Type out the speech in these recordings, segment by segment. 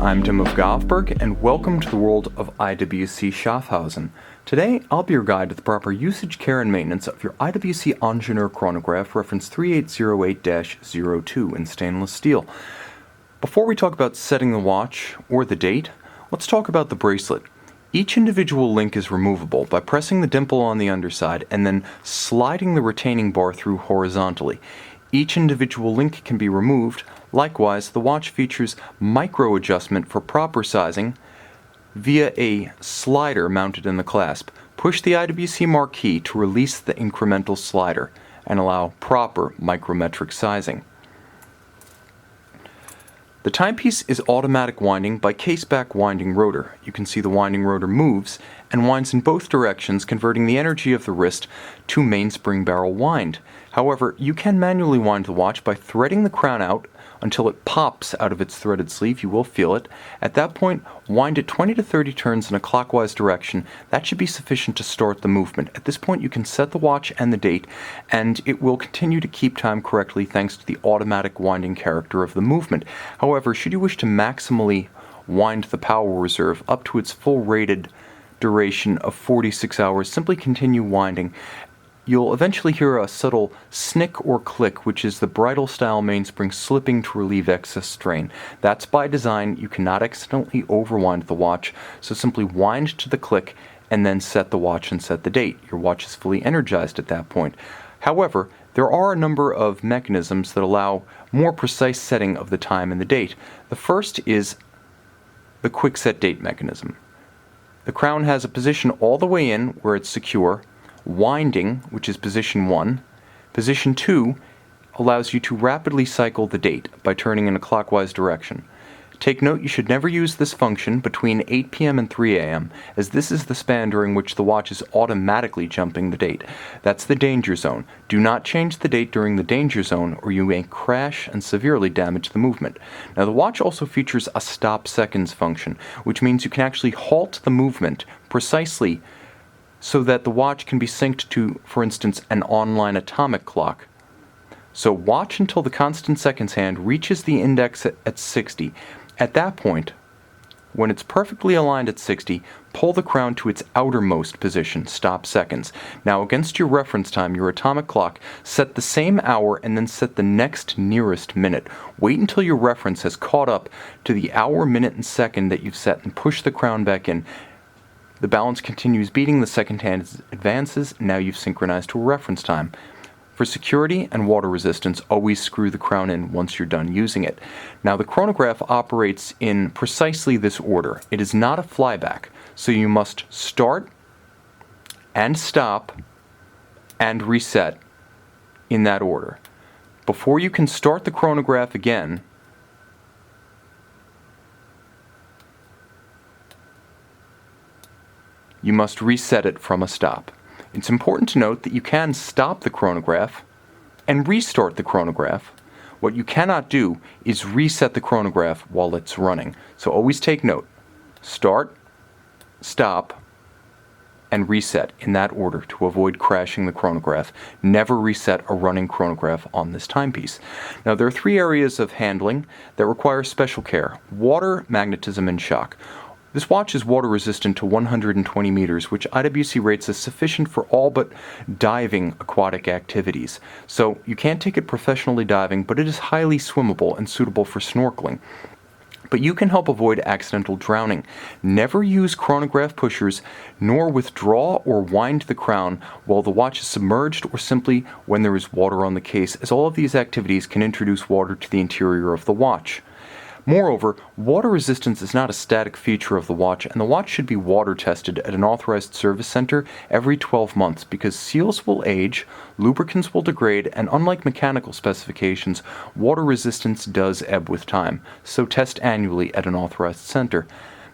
I'm Tim of Govberg, and welcome to the world of IWC Schaffhausen. Today, I'll be your guide to the proper usage, care, and maintenance of your IWC Ingenieur Chronograph reference 3808-02 in stainless steel. Before we talk about setting the watch or the date, let's talk about the bracelet. Each individual link is removable by pressing the dimple on the underside and then sliding the retaining bar through horizontally. Each individual link can be removed. Likewise, the watch features microadjustment for proper sizing via a slider mounted in the clasp. Push the IWC marquee to release the incremental slider and allow proper micrometric sizing. The timepiece is automatic winding by case-back winding rotor. You can see the winding rotor moves and winds in both directions, converting the energy of the wrist to mainspring barrel wind. However, you can manually wind the watch by threading the crown out until it pops out of its threaded sleeve. You will feel it. At that point, wind it 20 to 30 turns in a clockwise direction. That should be sufficient to start the movement. At this point, you can set the watch and the date, and it will continue to keep time correctly thanks to the automatic winding character of the movement. However, should you wish to maximally wind the power reserve up to its full rated duration of 46 hours, simply continue winding. You'll eventually hear a subtle snick or click, which is the bridle-style mainspring slipping to relieve excess strain. That's by design. You cannot accidentally overwind the watch, so simply wind to the click and then set the watch and set the date. Your watch is fully energized at that point. However, there are a number of mechanisms that allow more precise setting of the time and the date. The first is the quick set date mechanism. The crown has a position all the way in where it's secure. Winding, which is position 1. Position 2 allows you to rapidly cycle the date by turning in a clockwise direction. Take note, you should never use this function between 8 p.m. and 3 a.m., as this is the span during which the watch is automatically jumping the date. That's the danger zone. Do not change the date during the danger zone, or you may crash and severely damage the movement. Now, the watch also features a stop seconds function, which means you can actually halt the movement precisely so that the watch can be synced to, for instance, an online atomic clock. So watch until the constant seconds hand reaches the index at 60. At that point, when it's perfectly aligned at 60, pull the crown to its outermost position, stop seconds. Now, against your reference time, your atomic clock, set the same hour and then set the next nearest minute. Wait until your reference has caught up to the hour, minute, and second that you've set and push the crown back in. The balance continues beating, the second hand advances, now you've synchronized to a reference time. For security and water resistance, always screw the crown in once you're done using it. Now, the chronograph operates in precisely this order. It is not a flyback, so you must start and stop and reset in that order. Before you can start the chronograph again, you must reset it from a stop. It's important to note that you can stop the chronograph and restart the chronograph. What you cannot do is reset the chronograph while it's running. So always take note. Start, stop, and reset in that order to avoid crashing the chronograph. Never reset a running chronograph on this timepiece. Now, there are 3 areas of handling that require special care: water, magnetism, and shock. This watch is water resistant to 120 meters, which IWC rates as sufficient for all but diving aquatic activities. So you can't take it professionally diving, but it is highly swimmable and suitable for snorkeling. But you can help avoid accidental drowning. Never use chronograph pushers, nor withdraw or wind the crown while the watch is submerged or simply when there is water on the case, as all of these activities can introduce water to the interior of the watch. Moreover, water resistance is not a static feature of the watch, and the watch should be water tested at an authorized service center every 12 months because seals will age, lubricants will degrade, and unlike mechanical specifications, water resistance does ebb with time, so test annually at an authorized center.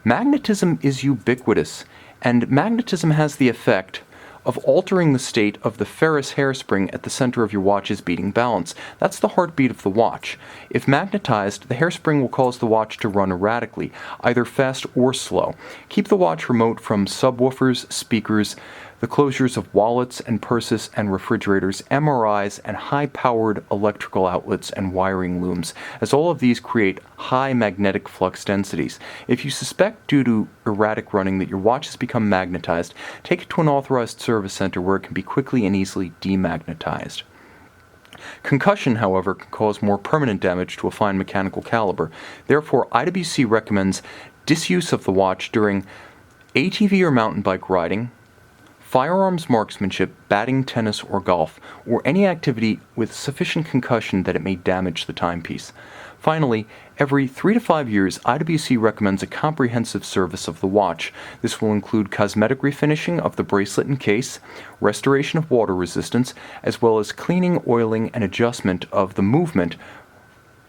Magnetism is ubiquitous, and magnetism has the effect of altering the state of the ferrous hairspring at the center of your watch's beating balance. That's the heartbeat of the watch. If magnetized, the hairspring will cause the watch to run erratically, either fast or slow. Keep the watch remote from subwoofers, speakers, the closures of wallets and purses and refrigerators, MRIs, and high-powered electrical outlets and wiring looms, as all of these create high magnetic flux densities. If you suspect due to erratic running that your watch has become magnetized, take it to an authorized service center where it can be quickly and easily demagnetized. Concussion, however, can cause more permanent damage to a fine mechanical caliber. Therefore, IWC recommends disuse of the watch during ATV or mountain bike riding, firearms marksmanship, batting, tennis, or golf, or any activity with sufficient concussion that it may damage the timepiece. Finally, every 3 to 5 years, IWC recommends a comprehensive service of the watch. This will include cosmetic refinishing of the bracelet and case, restoration of water resistance, as well as cleaning, oiling, and adjustment of the movement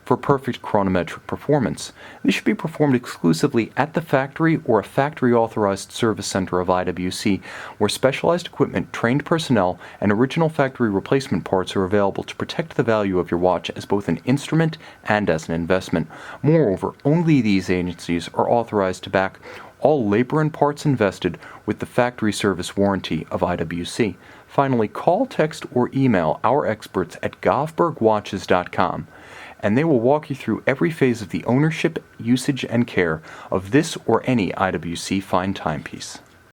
for perfect chronometric performance. This should be performed exclusively at the factory or a factory-authorized service center of IWC, where specialized equipment, trained personnel, and original factory replacement parts are available to protect the value of your watch as both an instrument and as an investment. Moreover, only these agencies are authorized to back all labor and parts invested with the factory service warranty of IWC. Finally, call, text, or email our experts at govbergwatches.com, and they will walk you through every phase of the ownership, usage, and care of this or any IWC fine timepiece.